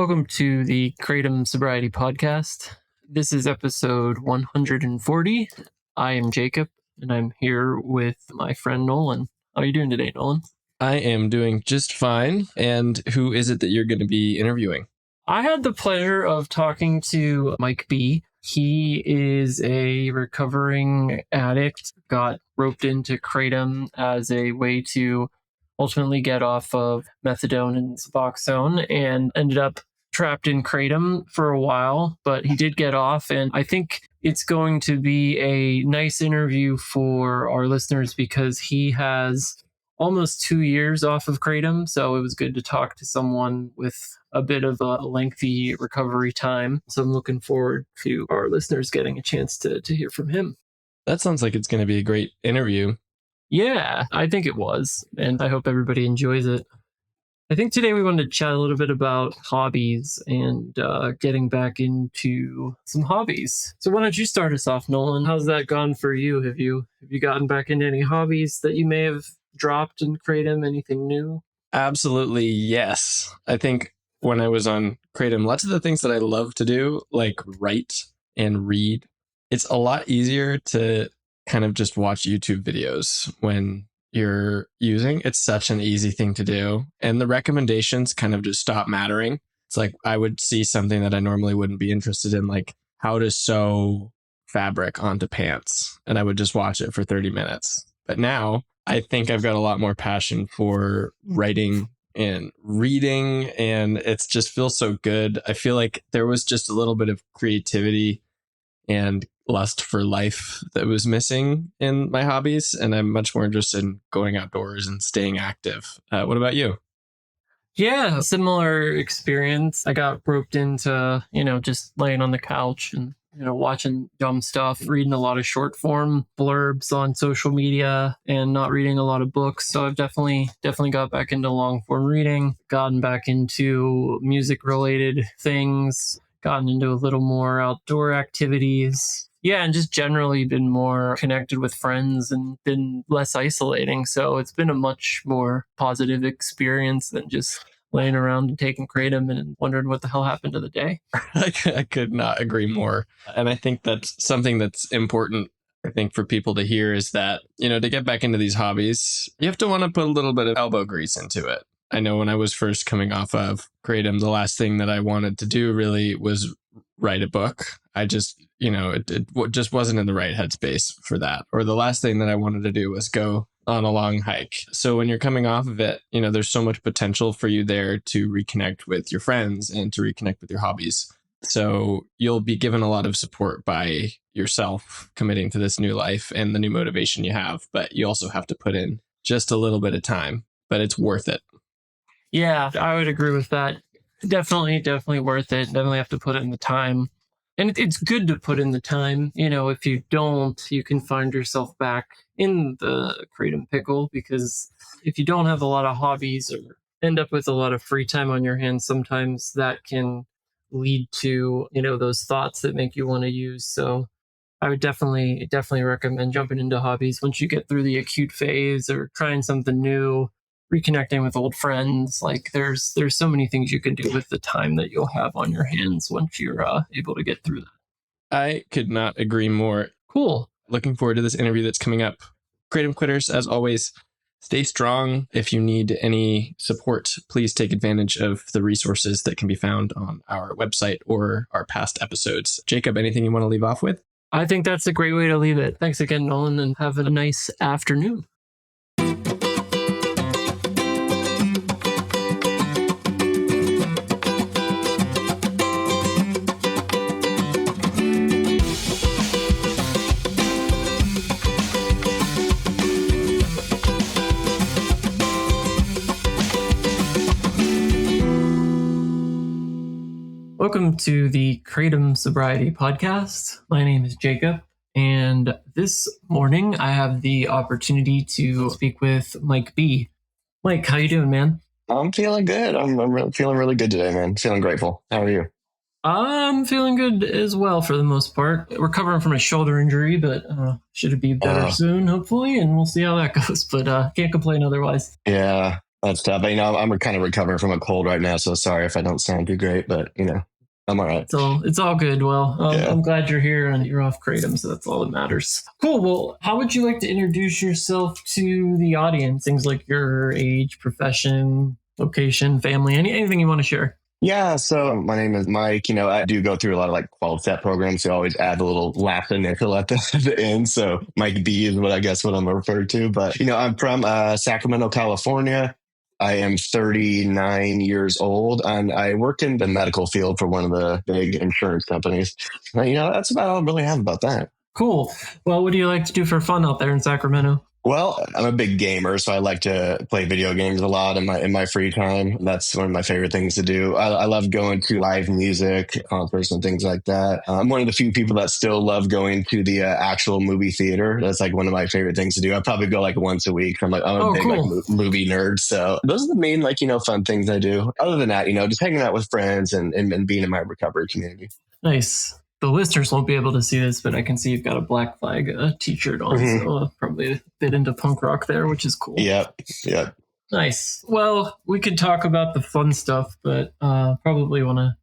Welcome to the Kratom Sobriety Podcast. This is episode 140. I am Jacob, and I'm here with my friend Nolan. How are you doing today, Nolan? I am doing just fine. And who is it that you're going to be interviewing? I had the pleasure of talking to Mike B. He is a recovering addict, got roped into Kratom as a way to ultimately get off of methadone and Suboxone, and ended up trapped in Kratom for a while, but he did get off. And I think it's going to be a nice interview for our listeners because he has almost 2 years off of Kratom. So it was good to talk to someone with a bit of a lengthy recovery time. So I'm looking forward to our listeners getting a chance to hear from him. That sounds like it's going to be a great interview. Yeah, I think it was. And I hope everybody enjoys it. I think today we wanted to chat a little bit about hobbies and getting back into some hobbies. So why don't you start us off, Nolan? How's that gone for you? Have you gotten back into any hobbies that you may have dropped in Kratom? Anything new? Absolutely, yes. I think when I was on Kratom, lots of the things that I love to do, like write and read, it's a lot easier to kind of just watch YouTube videos when you're using. It's such an easy thing to do. And the recommendations kind of just stop mattering. It's like I would see something that I normally wouldn't be interested in, like how to sew fabric onto pants. And I would just watch it for 30 minutes. But now I think I've got a lot more passion for writing and reading, and it just feels so good. I feel like there was just a little bit of creativity and lust for life that was missing in my hobbies, and I'm much more interested in going outdoors and staying active. What about you? Yeah, similar experience. I got roped into, just laying on the couch and, watching dumb stuff, reading a lot of short form blurbs on social media and not reading a lot of books. So I've definitely got back into long form reading, gotten back into music related things, gotten into a little more outdoor activities. Yeah, and just generally been more connected with friends and been less isolating. So it's been a much more positive experience than just laying around and taking Kratom and wondering what the hell happened to the day. I could not agree more. And I think that's something that's important, I think, for people to hear is that, to get back into these hobbies, you have to want to put a little bit of elbow grease into it. I know when I was first coming off of Kratom, the last thing that I wanted to do really was write a book. I just, it just wasn't in the right headspace for that. Or the last thing that I wanted to do was go on a long hike. So when you're coming off of it, there's so much potential for you there to reconnect with your friends and to reconnect with your hobbies. So you'll be given a lot of support by yourself committing to this new life and the new motivation you have. But you also have to put in just a little bit of time, but it's worth it. Yeah, I would agree with that. Definitely worth it. Definitely have to put in the time. And it's good to put in the time. If you don't, you can find yourself back in the Kratom pickle, because if you don't have a lot of hobbies or end up with a lot of free time on your hands, sometimes that can lead to, those thoughts that make you want to use. So I would definitely recommend jumping into hobbies once you get through the acute phase or trying something new. Reconnecting with old friends. Like there's so many things you can do with the time that you'll have on your hands once you're able to get through that. I could not agree more. Cool. Looking forward to this interview that's coming up. Kratom Quitters, as always, stay strong. If you need any support, please take advantage of the resources that can be found on our website or our past episodes. Jacob, anything you want to leave off with? I think that's a great way to leave it. Thanks again, Nolan, and have a nice afternoon. Welcome to the Kratom Sobriety Podcast. My name is Jacob, and this morning I have the opportunity to speak with Mike B. Mike, how you doing, man? I'm feeling good. I'm feeling really good today, man. Feeling grateful. How are you? I'm feeling good as well for the most part. Recovering from a shoulder injury, but should be better soon, hopefully, and we'll see how that goes. But can't complain otherwise. Yeah. That's tough. I'm kind of recovering from a cold right now, so sorry if I don't sound too great, but I'm all right. It's all good. Well, Yeah. I'm glad you're here and you're off kratom, so that's all that matters. Cool. Well, how would you like to introduce yourself to the audience? Things like your age, profession, location, family, anything you want to share. Yeah, so my name is Mike. I do go through a lot of like 12-step programs. So I always add a little last initial at the end. So Mike B is what I'm referred to. But, I'm from Sacramento, California. I am 39 years old and I work in the medical field for one of the big insurance companies. That's about all I really have about that. Cool. Well, what do you like to do for fun out there in Sacramento? Well, I'm a big gamer, so I like to play video games a lot in my free time. That's one of my favorite things to do. I love going to live music concerts and things like that. I'm one of the few people that still love going to the actual movie theater. That's like one of my favorite things to do. I probably go like once a week. I'm a big cool. like movie nerd, so those are the main fun things I do. Other than that, just hanging out with friends and being in my recovery community. Nice. The listeners won't be able to see this, but I can see you've got a Black Flag t-shirt on, so probably a bit into punk rock there, which is cool. Yep. Nice. Well, we could talk about the fun stuff, but probably want to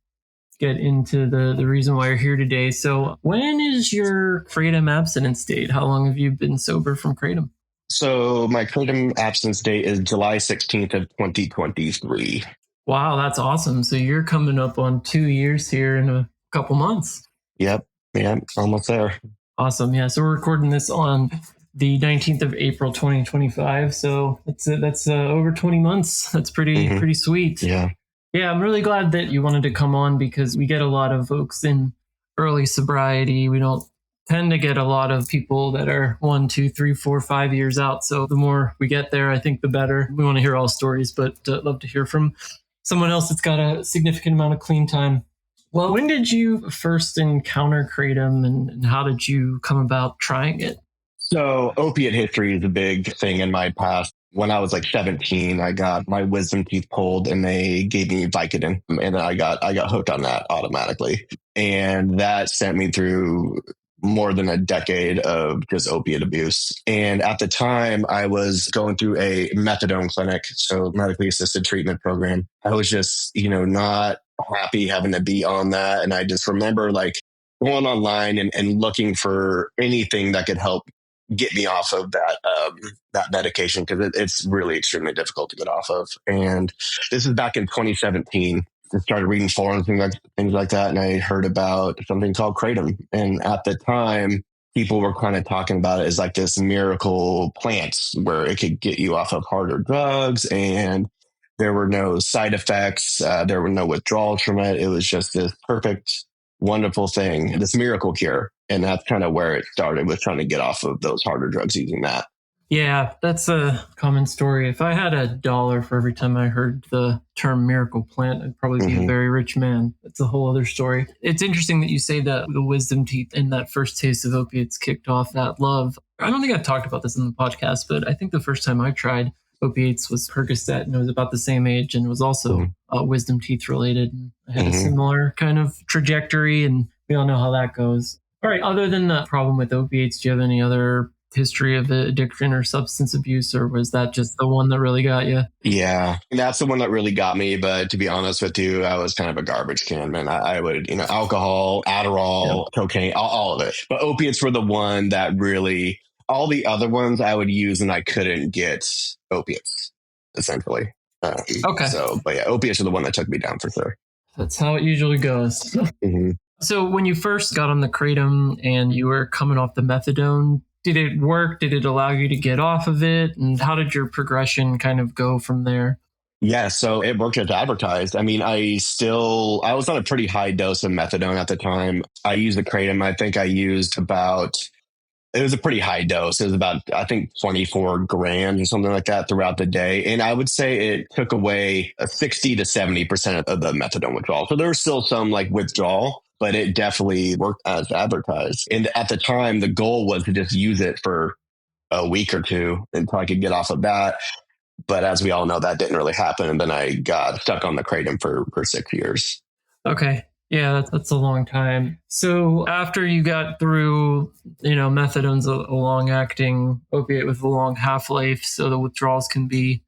get into the reason why you're here today. So when is your kratom abstinence date? How long have you been sober from kratom? So my kratom abstinence date is July 16th of 2023. Wow, that's awesome. So you're coming up on 2 years here in a couple months. Yep. Yeah, almost there. Awesome. Yeah. So we're recording this on the 19th of April, 2025. So that's over 20 months. That's pretty sweet. Yeah. Yeah. I'm really glad that you wanted to come on because we get a lot of folks in early sobriety. We don't tend to get a lot of people that are 1, 2, 3, 4, 5 years out. So the more we get there, I think the better. We want to hear all stories, but love to hear from someone else that's got a significant amount of clean time. Well, when did you first encounter kratom and how did you come about trying it? So opiate history is a big thing in my past. When I was like 17, I got my wisdom teeth pulled and they gave me Vicodin and I got hooked on that automatically. And that sent me through more than a decade of just opiate abuse. And at the time I was going through a methadone clinic, so medically assisted treatment program. I was just, not happy having to be on that. And I just remember like going online and looking for anything that could help get me off of that medication because it's really extremely difficult to get off of. And this is back in 2017. I started reading forums and things like that, and I heard about something called kratom. And at the time, people were kind of talking about it as like this miracle plant where it could get you off of harder drugs, and there were no side effects. There were no withdrawals from it. It was just this perfect, wonderful thing, this miracle cure. And that's kind of where it started with trying to get off of those harder drugs using that. Yeah, that's a common story. If I had $1 for every time I heard the term miracle plant, I'd probably be a very rich man. That's a whole other story. It's interesting that you say that the wisdom teeth and that first taste of opiates kicked off that love. I don't think I've talked about this in the podcast, but I think the first time I tried opiates was Percocet, and it was about the same age and was also wisdom teeth related. And I had a similar kind of trajectory, and we all know how that goes. All right, other than the problem with opiates, do you have any other history of addiction or substance abuse, or was that just the one that really got you? Yeah, that's the one that really got me. But to be honest with you, I was kind of a garbage can, man. I would, alcohol, Adderall, cocaine, all of it. But opiates were the one that really, all the other ones I would use and I couldn't get opiates, essentially. Okay. So, but yeah, opiates are the one that took me down for sure. That's how it usually goes. So when you first got on the kratom and you were coming off the methadone, did it work? Did it allow you to get off of it? And how did your progression kind of go from there? Yeah, so it worked as advertised. I mean, I was on a pretty high dose of methadone at the time. I used the kratom. I think I used it was a pretty high dose. It was about, I think, 24 grams or something like that throughout the day. And I would say it took away 60 to 70% of the methadone withdrawal. So there was still some like withdrawal, but it definitely worked as advertised. And at the time, the goal was to just use it for a week or two until I could get off of that. But as we all know, that didn't really happen. And then I got stuck on the kratom for 6 years. Okay. Yeah, that's a long time. So after you got through, methadone's a long acting opiate with a long half-life. So the withdrawals can be,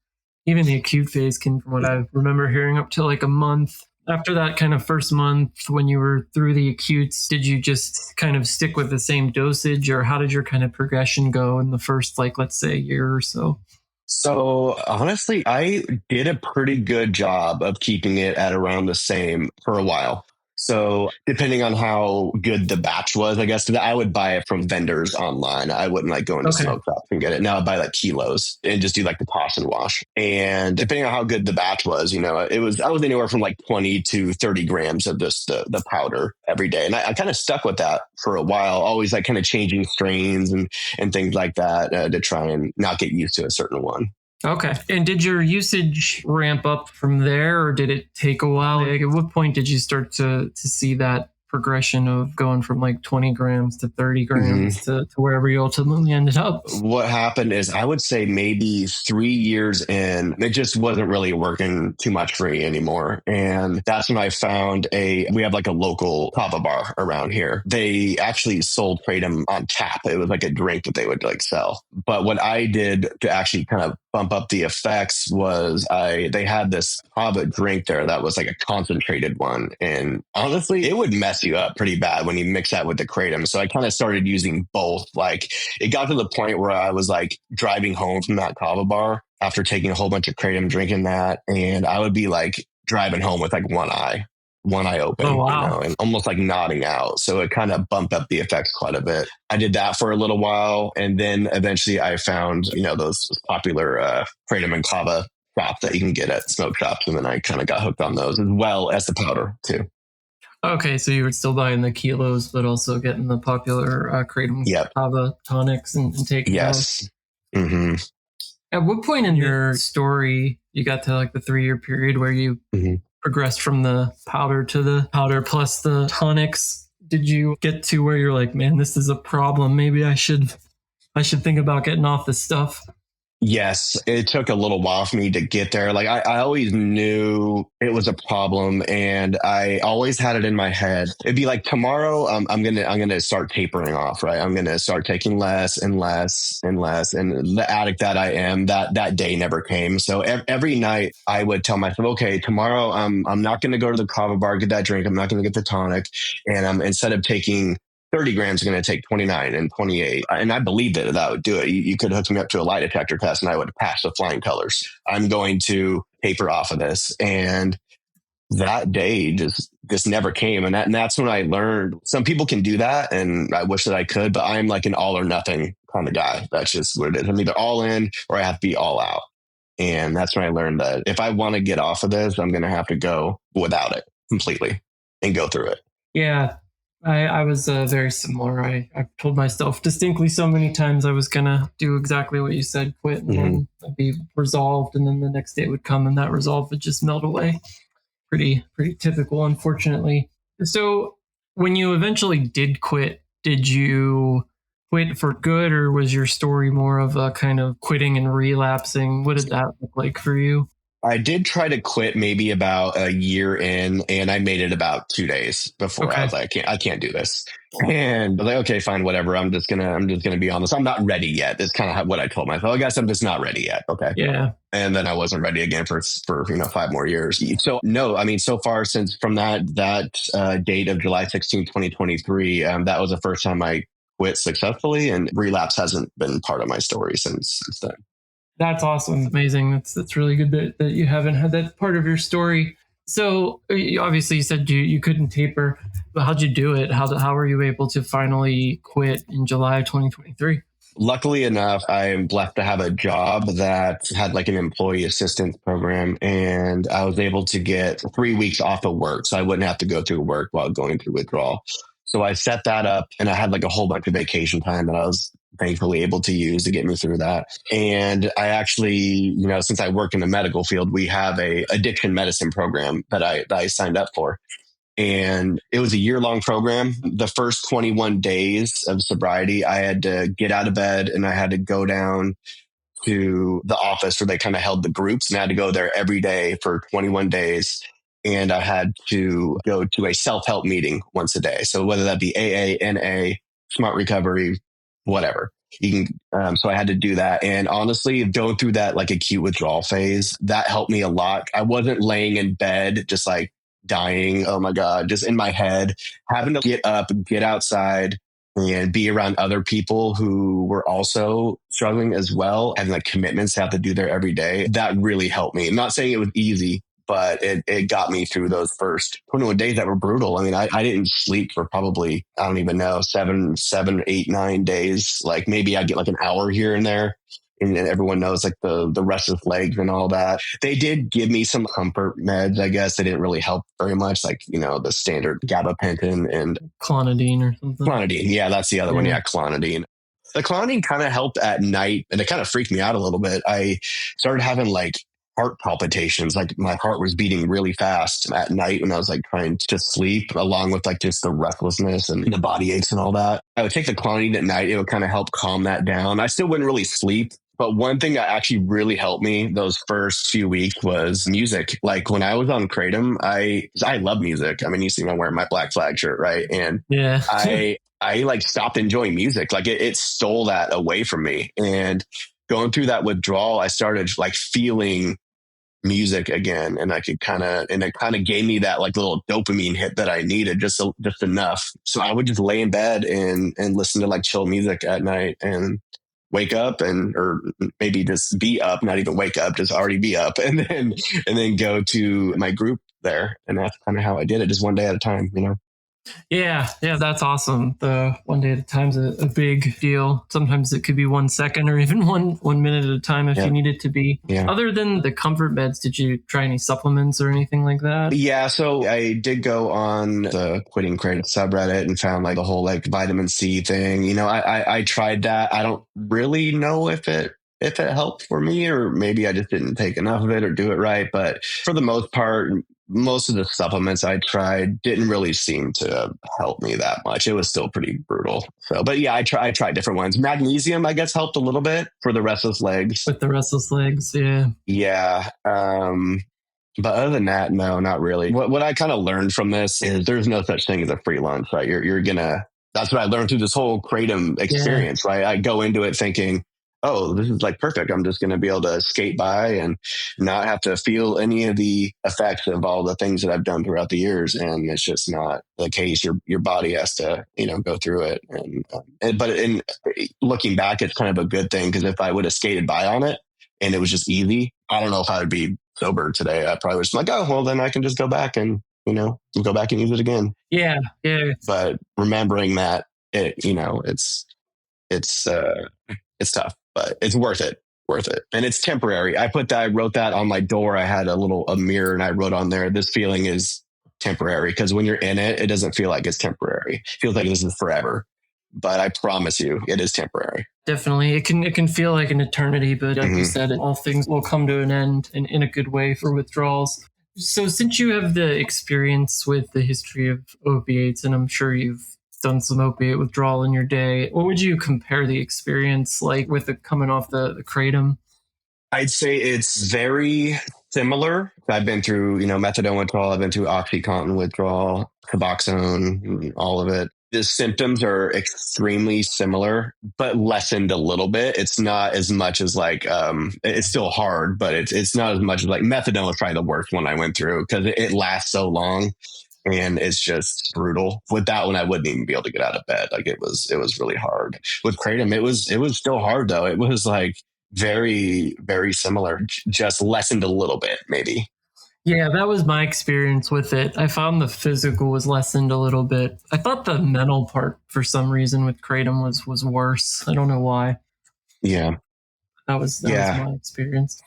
even the acute phase can, from what I remember hearing, up to like a month. After that kind of first month, when you were through the acutes, did you just kind of stick with the same dosage, or how did your kind of progression go in the first, like, let's say, year or so? So honestly, I did a pretty good job of keeping it at around the same for a while. So depending on how good the batch was, I guess 'cause I would buy it from vendors online. I wouldn't like go into Okay. smoke shops and get it. Now I buy like kilos and just do like the toss and wash. And depending on how good the batch was, I was anywhere from like 20 to 30 grams of this the powder every day. And I kind of stuck with that for a while, always like kind of changing strains and things like that to try and not get used to a certain one. Okay. And did your usage ramp up from there, or did it take a while? Like, at what point did you start to see that progression of going from like 20 grams to 30 grams to wherever you ultimately ended up? What happened is I would say maybe 3 years in, it just wasn't really working too much for me anymore. And that's when I found we have like a local kava bar around here. They actually sold kratom on tap. It was like a drink that they would like sell. But what I did to actually kind of bump up the effects was they had this kava drink there that was like a concentrated one. And honestly, it would mess you up pretty bad when you mix that with the kratom. So I kind of started using both. Like it got to the point where I was like driving home from that kava bar after taking a whole bunch of kratom, drinking that, and I would be like driving home with like one eye open, Oh, wow. and almost like nodding out. So it kind of bumped up the effects quite a bit. I did that for a little while, and then eventually I found those popular kratom and kava shops that you can get at smoke shops, and then I kind of got hooked on those as well as the powder too. Okay, so you were still buying the kilos, but also getting the popular kratom Yep. kava tonics and taking those. Yes. Mm-hmm. At what point in your story you got to like the 3-year period where you progressed from the powder to the powder plus the tonics? Did you get to where you're like, man, this is a problem. Maybe I should think about getting off this stuff? Yes, it took a little while for me to get there. Like I always knew it was a problem, and I always had it in my head. It'd be like tomorrow, I'm gonna start tapering off, right? I'm gonna start taking less and less and less. And the addict that I am, that day never came. So every night I would tell myself, okay, tomorrow I'm not gonna go to the kava bar, get that drink. I'm not gonna get the tonic, and instead of taking 30 grams are going to take 29 and 28. And I believed that would do it. You could hook me up to a lie detector test and I would pass with flying colors. I'm going to taper off of this. And that day just never came. And that's when I learned some people can do that. And I wish that I could, but I'm like an all or nothing kind of guy. That's just what it is. I'm either all in or I have to be all out. And that's when I learned that if I want to get off of this, I'm going to have to go without it completely and go through it. Yeah. I was very similar. I told myself distinctly so many times I was going to do exactly what you said, quit, and then I'd be resolved. And then the next day would come and that resolve would just melt away. Pretty typical, unfortunately. So when you eventually did quit, did you quit for good, or was your story more of a kind of quitting and relapsing? What did that look like for you? I did try to quit maybe about a year in, and I made it about 2 days before I was like, I can't do this. And I was like, okay, fine, whatever. I'm just gonna be honest. I'm not ready yet. It's kind of what I told myself. I guess I'm just not ready yet. Okay. Yeah. And then I wasn't ready again for 5 more years. So no, I mean, so far since from that date of July 16, 2023, that was the first time I quit successfully, and relapse hasn't been part of my story since then. That's awesome. Amazing. That's really good that you haven't had that part of your story. So obviously you said you couldn't taper, but how'd you do it? How were you able to finally quit in July 2023? Luckily enough, I'm blessed to have a job that had like an employee assistance program, and I was able to get 3 weeks off of work. So I wouldn't have to go through work while going through withdrawal. So I set that up, and I had like a whole bunch of vacation time that I was thankfully able to use to get me through that. And I actually, since I work in the medical field, we have a addiction medicine program that I signed up for. And it was a year-long program. The first 21 days of sobriety, I had to get out of bed and I had to go down to the office where they kind of held the groups, and I had to go there every day for 21 days. And I had to go to a self-help meeting once a day. So whether that be AA, NA, Smart Recovery, whatever. You can, so I had to do that. And honestly, going through that like acute withdrawal phase, that helped me a lot. I wasn't laying in bed, just like dying. Oh my God, just in my head, having to get up, get outside and be around other people who were also struggling as well, having like commitments to have to do there every day. That really helped me. I'm not saying it was easy, but it got me through those first 21 days that were brutal. I mean, I didn't sleep for probably, I don't even know, 7, 8, 9 days. Like maybe I'd get like an hour here and there. And everyone knows like the restless legs and all that. They did give me some comfort meds, I guess. They didn't really help very much, like, the standard gabapentin and Clonidine or something. clonidine. Yeah, that's the other one. Yeah, clonidine. The clonidine kind of helped at night, and it kind of freaked me out a little bit. I started having like heart palpitations, like my heart was beating really fast at night when I was like trying to sleep, along with like just the restlessness and the body aches and all that. I would take the clonidine at night. It would kind of help calm that down. I still wouldn't really sleep. But one thing that actually really helped me those first few weeks was music. Like when I was on Kratom, I love music. I mean, you see me wearing my Black Flag shirt, right? And yeah, I like stopped enjoying music. Like it stole that away from me. And going through that withdrawal, I started like feeling music again, and it kind of gave me that like little dopamine hit that I needed, just enough. So I would just lay in bed and listen to like chill music at night and wake up or maybe just be up, not even wake up, just already be up, and then go to my group there. And that's kind of how I did it, just one day at a time, Yeah, that's awesome. The one day at a time's a big deal. Sometimes it could be 1 second or even one minute at a time if you need it to be. Yeah. Other than the comfort meds, did you try any supplements or anything like that? Yeah, so I did go on the Quitting Kratom subreddit and found like the whole like vitamin C thing. I tried that. I don't really know if it helped for me, or maybe I just didn't take enough of it or do it right. But for the most part, most of the supplements I tried didn't really seem to help me that much. It was still pretty brutal. So, but yeah, I tried different ones. Magnesium, I guess, helped a little bit for the restless legs. With the restless legs, yeah. Yeah. But other than that, no, not really. What I kind of learned from this is there's no such thing as a free lunch, right? That's what I learned through this whole Kratom experience, right? I go into it thinking, oh, this is like perfect. I'm just going to be able to skate by and not have to feel any of the effects of all the things that I've done throughout the years. And it's just not the case. Your body has to, go through it. But in looking back, it's kind of a good thing, because if I would have skated by on it and it was just easy, I don't know if I would be sober today. I probably was like, oh, well, then I can just go back and, go back and use it again. Yeah. But remembering that it's tough, but it's worth it. And it's temporary. I wrote that on my door. I had a mirror, and I wrote on there, this feeling is temporary, because when you're in it, it doesn't feel like it's temporary. It feels like this is forever. But I promise you, it is temporary. Definitely. It can feel like an eternity, but like you said, all things will come to an end in a good way for withdrawals. So since you have the experience with the history of opiates, and I'm sure you've done some opiate withdrawal in your day, what would you compare the experience like with coming off the Kratom? I'd say it's very similar. I've been through, methadone withdrawal. I've been through OxyContin withdrawal, Suboxone, all of it. The symptoms are extremely similar, but lessened a little bit. It's not as much as like, it's still hard, but it's not as much as like methadone was probably the worst one I went through, because it lasts so long. And it's just brutal. With that one, I wouldn't even be able to get out of bed. Like it was really hard. With Kratom, it was still hard though. It was like very, very similar, just lessened a little bit, maybe. Yeah, that was my experience with it. I found the physical was lessened a little bit. I thought the mental part, for some reason, with Kratom was worse. I don't know why. Yeah, that was my experience.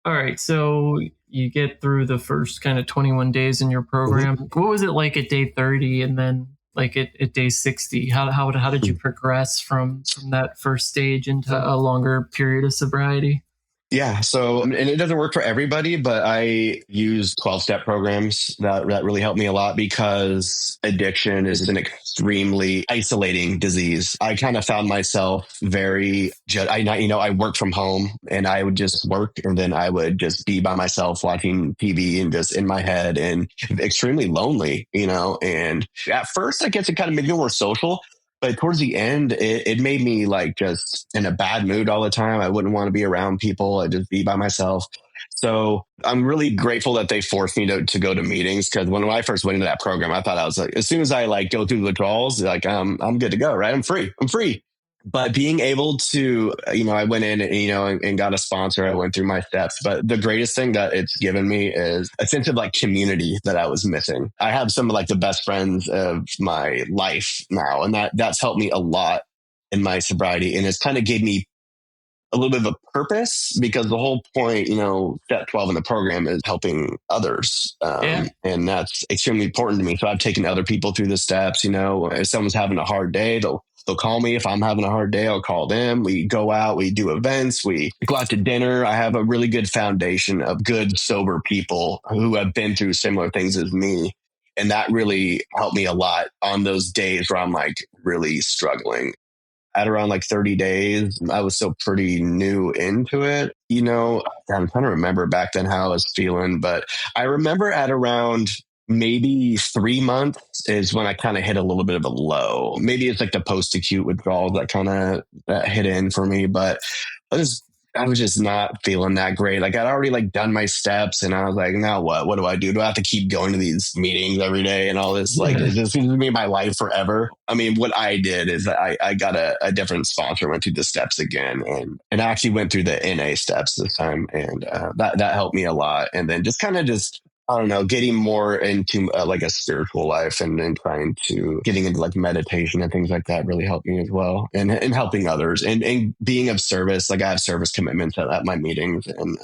All right, so you get through the first kind of 21 days in your program. What was it like at day 30, and then like at day 60? How did you progress from that first stage into a longer period of sobriety? Yeah. So, and it doesn't work for everybody, but I use 12-step programs that really help me a lot, because addiction is an extremely isolating disease. I kind of found myself I worked from home, and I would just work, and then I would just be by myself watching TV and just in my head, and extremely lonely, and at first I guess it kind of made me more social. But towards the end, it made me like just in a bad mood all the time. I wouldn't want to be around people. I'd just be by myself. So I'm really grateful that they forced me to go to meetings, because when I first went into that program, I thought I was like, as soon as I like go through the withdrawals, like I'm good to go, right? I'm free. I'm free. But being able to, I went in, and got a sponsor. I went through my steps. But the greatest thing that it's given me is a sense of like community that I was missing. I have some of like the best friends of my life now, and that's helped me a lot in my sobriety. And it's kind of gave me a little bit of a purpose, because the whole point, step 12 in the program is helping others. And that's extremely important to me. So I've taken other people through the steps. If someone's having a hard day, they'll call me. If I'm having a hard day, I'll call them. We go out, we do events, we go out to dinner. I have a really good foundation of good, sober people who have been through similar things as me. And that really helped me a lot on those days where I'm like really struggling. At around like 30 days, I was still pretty new into it. I'm trying to remember back then how I was feeling, but I remember at around maybe 3 months is when I kind of hit a little bit of a low. Maybe it's like the post-acute withdrawal that kind of hit in for me, but I was just not feeling that great. Like I'd already like done my steps, and I was like, now what? What do I do? Do I have to keep going to these meetings every day and all this? Like, is this going to be my life forever? I mean, what I did is I got a different sponsor, went through the steps again, and I actually went through the NA steps this time, and that helped me a lot. And then just kind of I don't know, getting more into like a spiritual life, and then getting into like meditation and things like that really helped me as well. And helping others and being of service. Like I have service commitments at my meetings, and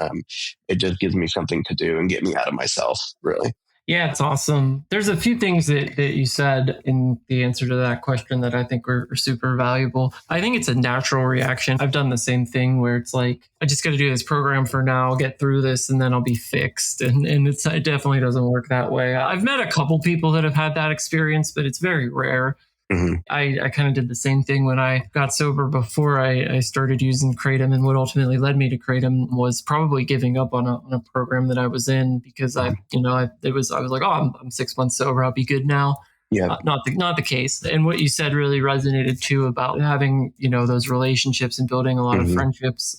it just gives me something to do and get me out of myself, really. Yeah, it's awesome. There's a few things that you said in the answer to that question that I think are super valuable. I think it's a natural reaction. I've done the same thing where it's like, I just got to do this program for now, get through this, and then I'll be fixed. And it definitely doesn't work that way. I've met a couple people that have had that experience, but it's very rare. Mm-hmm. I kind of did the same thing when I got sober before I started using kratom, and what ultimately led me to kratom was probably giving up on a program that I was in, because I was like, oh, I'm 6 months sober, I'll be good now. Yeah, not the case. And what you said really resonated too about having those relationships and building a lot of friendships.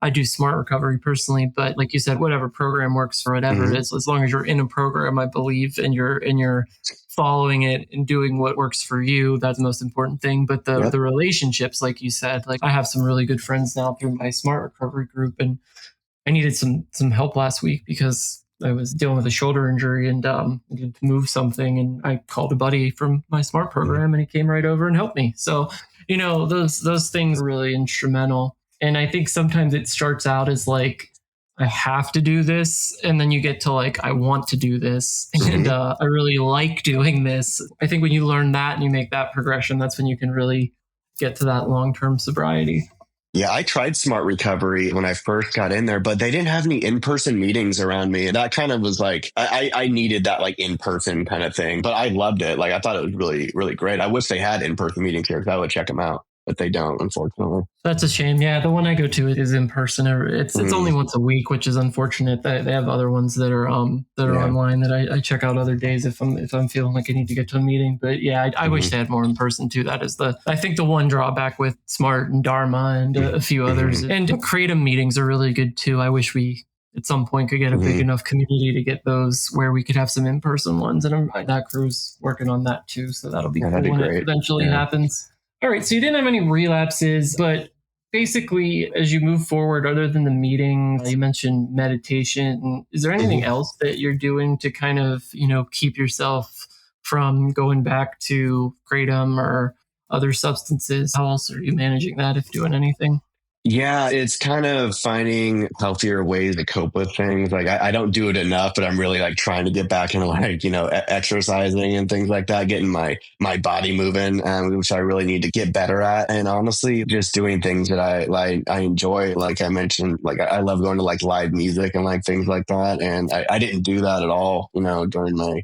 I do smart recovery personally, but like you said, whatever program works for whatever it is, as long as you're in a program, I believe, and you're following it and doing what works for you, that's the most important thing. But the relationships, like you said, like I have some really good friends now through my smart recovery group, and I needed some help last week because I was dealing with a shoulder injury and needed to move something, and I called a buddy from my smart program, and he came right over and helped me. So those things are really instrumental. And I think sometimes it starts out as like, I have to do this. And then you get to like, I want to do this. And I really like doing this. I think when you learn that and you make that progression, that's when you can really get to that long-term sobriety. Yeah, I tried smart recovery when I first got in there, but they didn't have any in-person meetings around me. And that kind of was like, I needed that like in-person kind of thing, but I loved it. Like I thought it was really, really great. I wish they had in-person meetings here, because I would check them out, but they don't, unfortunately. That's a shame. Yeah, the one I go to is in person. It's only once a week, which is unfortunate. They have other ones that are online that I check out other days if I'm feeling like I need to get to a meeting. But yeah, I wish they had more in person too. That is I think the one drawback with Smart and Dharma and a few others. And Kratom meetings are really good too. I wish we at some point could get a big enough community to get those where we could have some in-person ones. And that crew's working on that too. So that'll be cool when it eventually happens. All right, so you didn't have any relapses, but basically, as you move forward, other than the meeting, you mentioned meditation. Is there anything else that you're doing to kind of, keep yourself from going back to kratom or other substances? How else are you managing that, if doing anything? Yeah, it's kind of finding healthier ways to cope with things. Like I don't do it enough, but I'm really like trying to get back into like, exercising and things like that, getting my body moving, which I really need to get better at. And honestly, just doing things that I enjoy. Like I mentioned, like I love going to like live music and like things like that. And I didn't do that at all, during my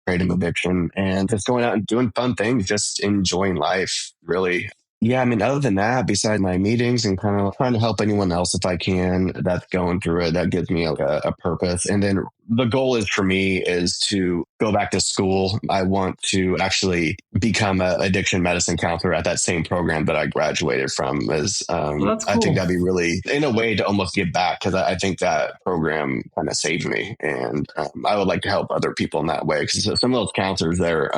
kratom addiction, and just going out and doing fun things, just enjoying life, really. Yeah, I mean, other than that, besides my meetings and kind of trying to help anyone else if I can that's going through it, that gives me like a purpose. And then the goal is for me is to go back to school. I want to actually become an addiction medicine counselor at that same program that I graduated from. Well, that's I think cool. that'd be really, in a way, to almost give back, because I think that program kind of saved me, and I would like to help other people in that way, because some of those counselors there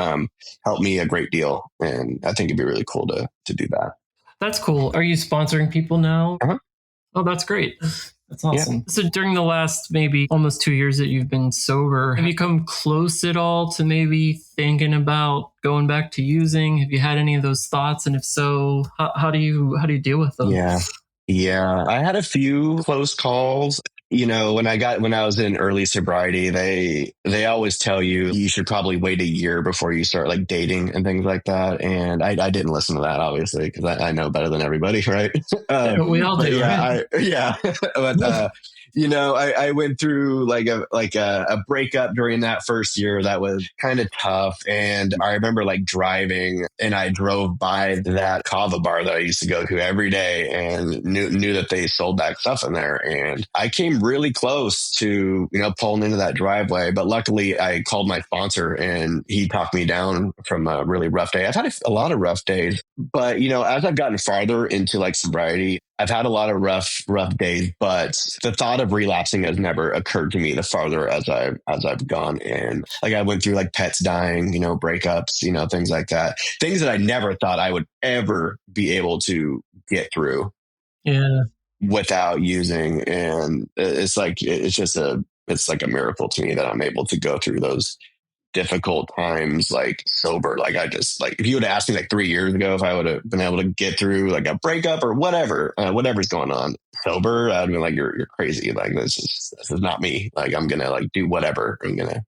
helped me a great deal, and I think it'd be really cool to do that. That's cool. Are you sponsoring people now? Uh-huh. Oh, that's great. That's Yeah. awesome. So during the last maybe almost 2 years that you've been sober, have you come close at all to maybe thinking about going back to using? Have you had any of those thoughts? And if so, how do you deal with them? Yeah. I had a few close calls. When I was in early sobriety, they always tell you should probably wait a year before you start like dating and things like that. And I didn't listen to that, obviously, because I know better than everybody, right? We all do. Yeah, Right? but I went through like a breakup during that first year that was kind of tough. And I remember like driving, and I drove by that kava bar that I used to go to every day, and knew that they sold that stuff in there. And I came really close to, pulling into that driveway. But luckily I called my sponsor, and he talked me down from a really rough day. I've had a lot of rough days, but as I've gotten farther into like sobriety, I've had a lot of rough days, but the thought of relapsing has never occurred to me the farther as I've gone. And like I went through like pets dying, breakups, things like that, things that I never thought I would ever be able to get through. Yeah. Without using. And it's like it's like a miracle to me that I'm able to go through those difficult times like sober. Like I just, like, if you would have asked me like 3 years ago if I would have been able to get through like a breakup or whatever's going on sober, I'd be like, you're crazy. Like this is not me. Like I'm gonna like do whatever. I'm gonna,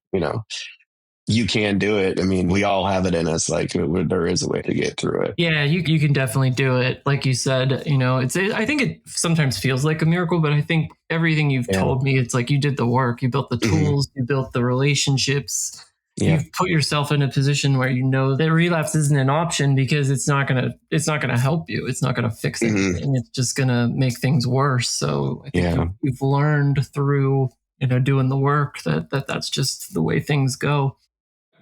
you can do it. I mean, we all have it in us. Like there is a way to get through it. Yeah, you can definitely do it. Like you said, I think it sometimes feels like a miracle, but I think everything you've told me, it's like you did the work, you built the tools, you built the relationships. Yeah. You've put yourself in a position where that relapse isn't an option, because it's not gonna help you. It's not gonna fix anything. It's just gonna make things worse. So I think you've learned through doing the work that's just the way things go.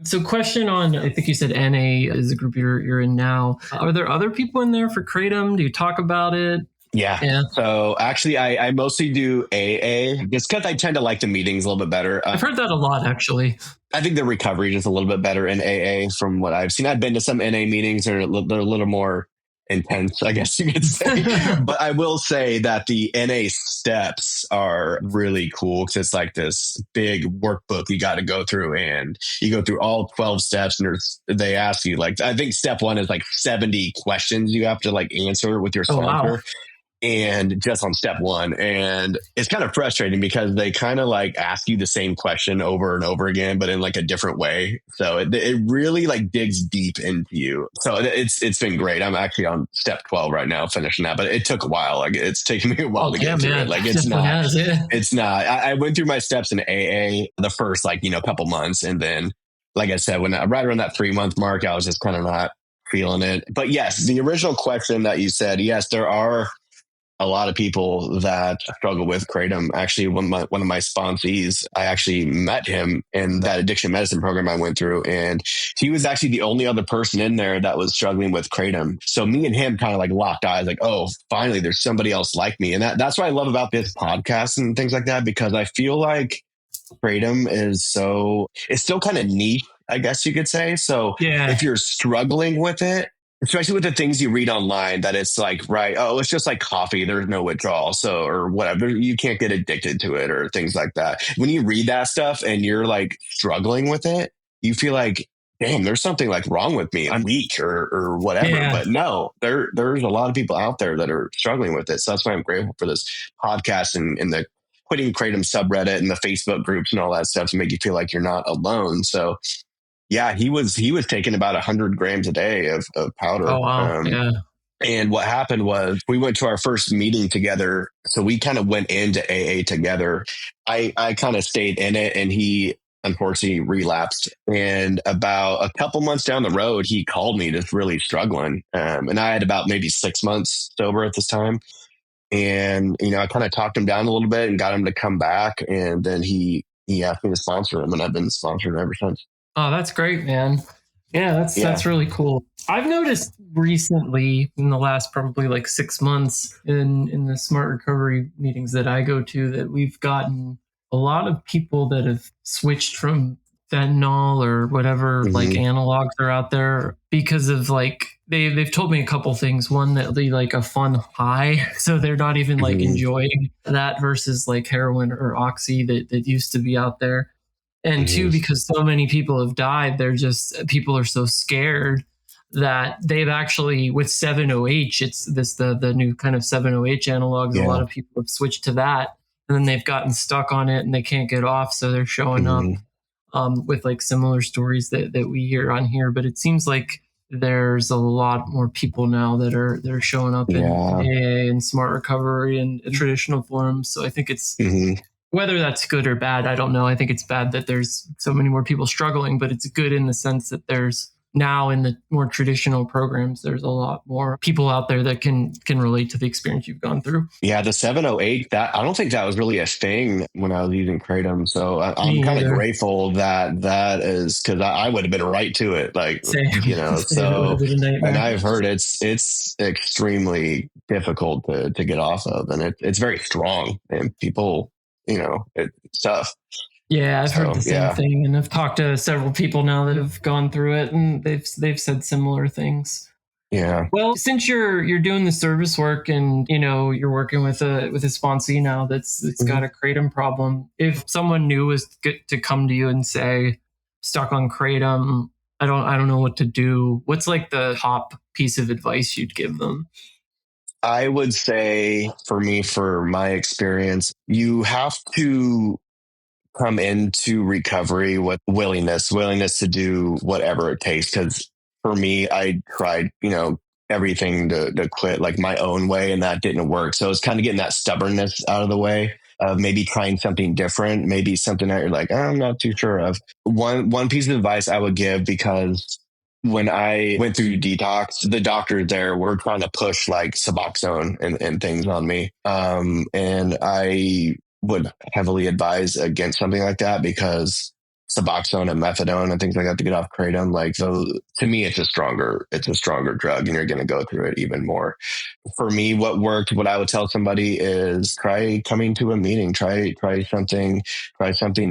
So question on, I think you said NA is a group you're in now. Are there other people in there for Kratom? Do you talk about it? Yeah. So actually, I mostly do AA, just because I tend to like the meetings a little bit better. I've heard that a lot, actually. I think the recovery is a little bit better in AA from what I've seen. I've been to some NA meetings that are a little more intense, I guess you could say. But I will say that the NA steps are really cool, because it's like this big workbook you got to go through, and you go through all 12 steps, and they ask you, like, I think step 1 is like 70 questions you have to like answer with your sponsor. Oh, wow. And just on step 1. And it's kind of frustrating because they kind of like ask you the same question over and over again, but in like a different way. So it really like digs deep into you. So it's been great. I'm actually on step 12 right now, finishing that, but it took a while. Like it's taken me a while to get through it. Like it's not, it's not, I went through my steps in AA the first, like, couple months. And then, like I said, right around that 3-month mark, I was just kind of not feeling it. But yes, the original question that you said, yes, there are a lot of people that struggle with Kratom. Actually, one of my sponsees, I actually met him in that addiction medicine program I went through, and he was actually the only other person in there that was struggling with Kratom. So me and him kind of like locked eyes, like, oh, finally there's somebody else like me. And that's what I love about this podcast and things like that, because I feel like Kratom it's still kind of niche, I guess you could say. So if you're struggling with it, especially with the things you read online, that it's like, right, oh, it's just like coffee, there's no withdrawal, so, or whatever, you can't get addicted to it or things like that. When you read that stuff and you're like struggling with it, you feel like, damn, there's something like wrong with me. I'm weak or whatever. Yeah. But no, there's a lot of people out there that are struggling with it. So that's why I'm grateful for this podcast and the Quitting Kratom subreddit and the Facebook groups and all that stuff to make you feel like you're not alone. So yeah, he was taking about 100 grams a day of powder. Oh, wow. And what happened was we went to our first meeting together. So we kind of went into AA together. I kind of stayed in it, and he unfortunately relapsed. And about a couple months down the road, he called me just really struggling. And I had about maybe 6 months sober at this time. And, I kind of talked him down a little bit and got him to come back. And then he he asked me to sponsor him, and I've been sponsoring ever since. Oh, that's great, man. Yeah, that's really cool. I've noticed recently in the last probably like 6 months in the smart recovery meetings that I go to that we've gotten a lot of people that have switched from fentanyl or whatever like analogs are out there because of like they've told me a couple things. One, that they like a fun high, so they're not even like enjoying that versus like heroin or oxy that used to be out there. And two, because so many people have died, they're just people are so scared that they've actually with 7-OH, it's this the new kind of 7-OH analogs. A lot of people have switched to that, and then they've gotten stuck on it and they can't get off, so they're showing up with like similar stories that we hear on here. But it seems like there's a lot more people now that are showing up in AA and smart recovery and traditional forms. So I think it's whether that's good or bad, I don't know. I think it's bad that there's so many more people struggling, but it's good in the sense that there's now in the more traditional programs, there's a lot more people out there that can relate to the experience you've gone through. Yeah, the 708, that I don't think that was really a thing when I was using Kratom. So I'm kind of grateful that is, because I would have been right to it. Like, you know, so, and I've heard it's extremely difficult to get off of, and it's very strong, and people, you know, it's tough. Yeah, I've heard the same thing, and I've talked to several people now that have gone through it, and they've said similar things. Yeah. Well, since you're doing the service work, and you know you're working with a sponsee now that's got a Kratom problem, if someone new was to come to you and say, stuck on Kratom, I don't know what to do, what's like the top piece of advice you'd give them? I would say, for my experience, you have to come into recovery with willingness to do whatever it takes. Because for me, I tried, you know, everything to quit like my own way, and that didn't work. So it's kind of getting that stubbornness out of the way of maybe trying something different, maybe something that you're like, I'm not too sure of. One piece of advice I would give, because when I went through detox, the doctors there were trying to push like Suboxone and things on me. And I would heavily advise against something like that, because Suboxone and methadone and things like that to get off Kratom, like, so to me, it's a stronger drug, and you're going to go through it even more. For me, what worked, what I would tell somebody is try coming to a meeting, try something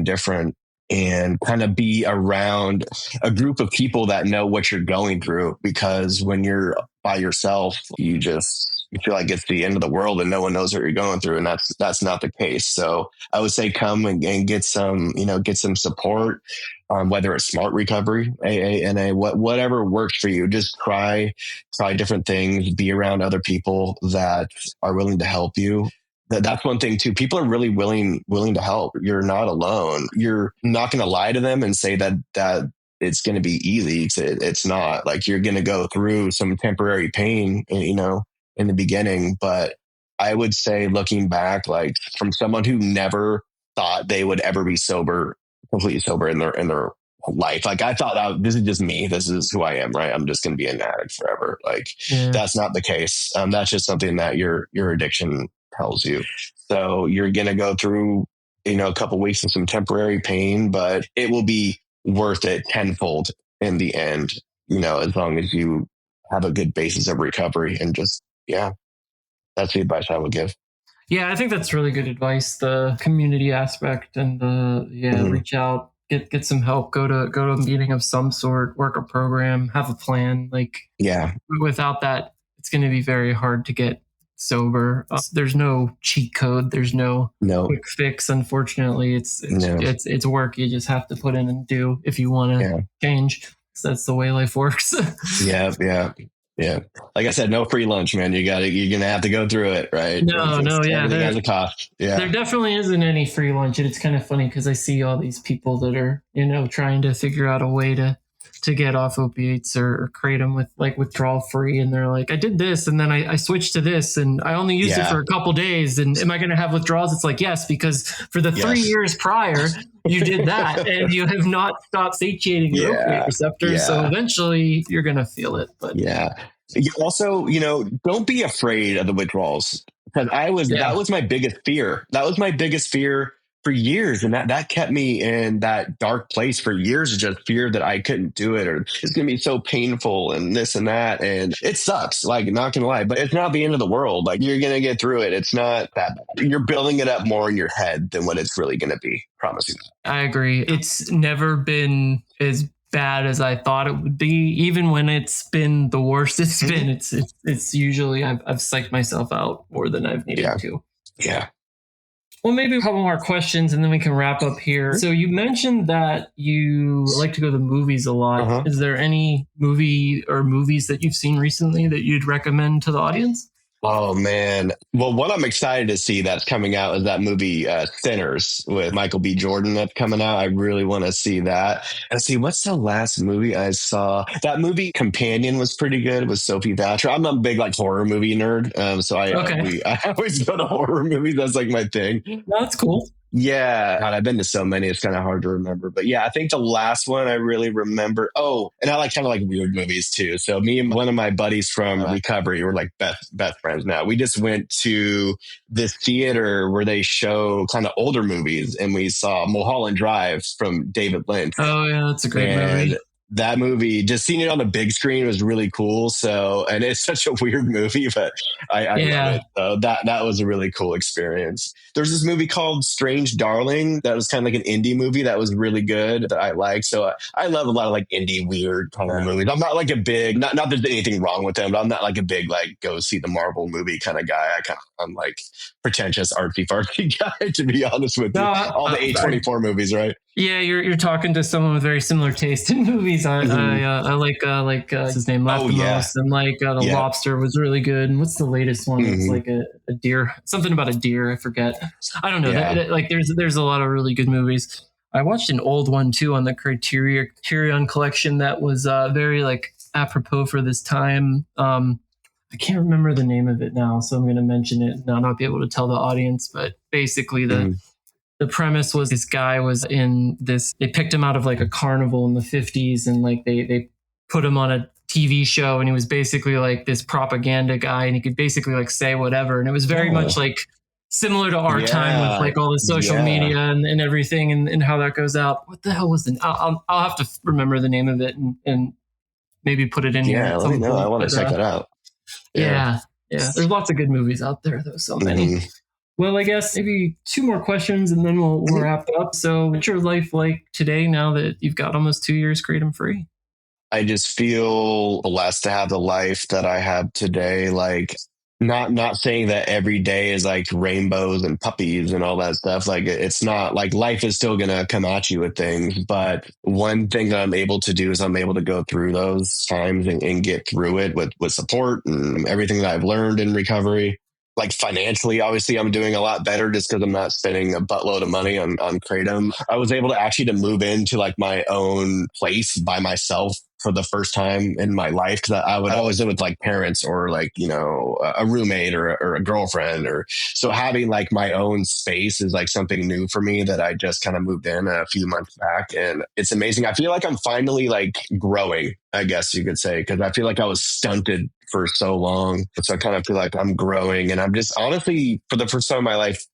different, and kind of be around a group of people that know what you're going through. Because when you're by yourself, you feel like it's the end of the world and no one knows what you're going through. And that's not the case. So I would say come and get some support, whether it's smart recovery, AA, NA, whatever works for you. Just try different things, be around other people that are willing to help you. That's one thing too. People are really willing to help. You're not alone. You're not going to lie to them and say that it's going to be easy. It's not. Like, you're going to go through some temporary pain, you know, in the beginning. But I would say, looking back, like, from someone who never thought they would ever be completely sober in their life. Like, I thought, this is just me. This is who I am, right? I'm just going to be an addict forever. Like, that's not the case. That's just something that your addiction tells you. So you're going to go through, you know, a couple of weeks of some temporary pain, but it will be worth it tenfold in the end, you know, as long as you have a good basis of recovery. And just, that's the advice I would give. Yeah, I think that's really good advice. The community aspect and reach out, get some help, go to a meeting of some sort, work a program, have a plan. Like, without that, it's going to be very hard to get sober. There's no cheat code. There's no quick fix. Unfortunately, it's work you just have to put in and do if you want to change. So that's the way life works. Yeah. Like I said, no free lunch, man. You're going to have to go through it, right? Everything has a cost. Yeah. There definitely isn't any free lunch. And it's kind of funny because I see all these people that are, you know, trying to figure out a way to get off opiates or Kratom with like withdrawal free. And they're like, I did this and then I switched to this and I only used it for a couple days. And am I going to have withdrawals? It's like, yes, because for the 3 years prior, you did that and you have not stopped satiating your opiate receptors. So eventually you're going to feel it. But you also, you know, don't be afraid of the withdrawals, because that was my biggest fear. That was my biggest fear for years. And that kept me in that dark place for years of just fear that I couldn't do it, or it's going to be so painful and this and that. And it sucks, like, not going to lie, but it's not the end of the world. Like, you're going to get through it. It's not that bad. You're building it up more in your head than what it's really going to be. Promise you. I agree. It's never been as bad as I thought it would be. Even when it's been the worst it's been, it's usually I've psyched myself out more than I've needed to. Yeah. Well, maybe a couple more questions and then we can wrap up here. So you mentioned that you like to go to the movies a lot. Is there any movie or movies that you've seen recently that you'd recommend to the audience? Oh, man. Well, what I'm excited to see that's coming out is that movie Sinners with Michael B. Jordan that's coming out. I really want to see that. And see, what's the last movie I saw? That movie Companion was pretty good with Sophie Thatcher. I'm a big like horror movie nerd. So I always go to horror movies. That's like my thing. That's cool. Yeah. God, I've been to so many. It's kind of hard to remember. But yeah, I think the last one I really remember. Oh, and I like kind of like weird movies too. So me and one of my buddies from recovery, we're like best friends now. We just went to this theater where they show kind of older movies, and we saw Mulholland Drive from David Lynch. Oh yeah, that's a great movie. That movie, just seeing it on the big screen was really cool. So, and it's such a weird movie, but I love it. So that was a really cool experience. There's this movie called Strange Darling that was kind of like an indie movie that was really good that I like. So I love a lot of like indie weird kind of movies. I'm not like a big, not there's anything wrong with them, but I'm not like a big like go see the Marvel movie kind of guy. I'm like pretentious artsy fartsy guy, to be honest with you. All the A24 movies, right? Yeah, you're talking to someone with very similar taste in movies. I like what's his name, Lanthimos, and like The Lobster was really good. And what's the latest one? It's like a deer, something about a deer. I forget. I don't know. Like there's a lot of really good movies. I watched an old one too on the Criterion collection that was very like apropos for this time. I can't remember the name of it now, so I'm going to mention it and I'll not be able to tell the audience. But basically, the premise was this guy was in this, they picked him out of like a carnival in the 50s and like they put him on a TV show, and he was basically like this propaganda guy, and he could basically like say whatever. And it was very much like similar to our time with like all the social media and everything and how that goes out. What the hell was the, I'll have to remember the name of it and maybe put it in here. Yeah, let me know. I want to check that out. Yeah. There's lots of good movies out there though. So many. Well, I guess maybe two more questions and then we'll wrap up. So what's your life like today now that you've got almost 2 years kratom free? I just feel blessed to have the life that I have today. Like not saying that every day is like rainbows and puppies and all that stuff. Like it's not, like life is still going to come at you with things. But one thing that I'm able to do is I'm able to go through those times and get through it with support and everything that I've learned in recovery. Like financially, obviously, I'm doing a lot better just because I'm not spending a buttload of money on kratom. I was able to actually move into like my own place by myself for the first time in my life, because I would always live with like parents or like, you know, a roommate or a girlfriend, or so having like my own space is like something new for me that I just kind of moved in a few months back, and it's amazing. I feel like I'm finally like growing, I guess you could say, because I feel like I was stunted for so long. So I kind of feel like I'm growing, and I'm just honestly for the first time in my life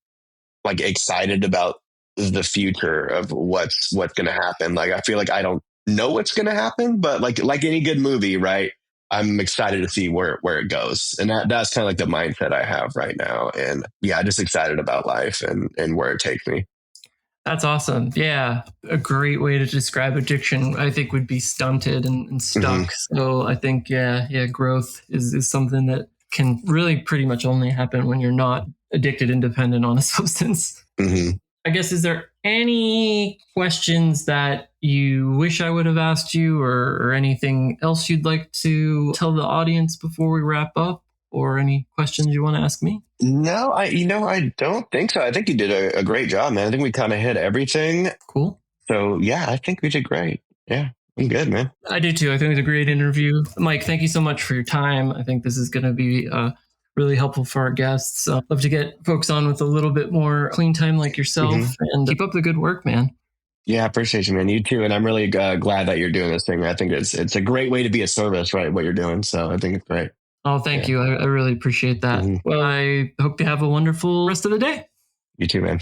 like excited about the future of what's going to happen. Like I feel like I don't know what's going to happen, but like any good movie, right? I'm excited to see where it goes. And that's kind of like the mindset I have right now. And yeah, just excited about life and where it takes me. That's awesome. Yeah. A great way to describe addiction, I think, would be stunted and stuck. So I think, growth is something that can really pretty much only happen when you're not addicted and dependent on a substance. I guess, is there any questions that you wish I would have asked you, or anything else you'd like to tell the audience before we wrap up, or any questions you want to ask me? No, I don't think so. I think you did a great job, man. I think we kind of hit everything. Cool. So yeah, I think we did great. Yeah, I'm good, man. I do too. I think it was a great interview. Mike, thank you so much for your time. I think this is going to be really helpful for our guests. Love to get folks on with a little bit more clean time like yourself, and keep up the good work, man. Yeah, I appreciate you, man. You too. And I'm really glad that you're doing this thing. I think it's a great way to be a service, right? What you're doing. So I think it's great. Oh, thank you. I really appreciate that. Well, I hope you have a wonderful rest of the day. You too, man.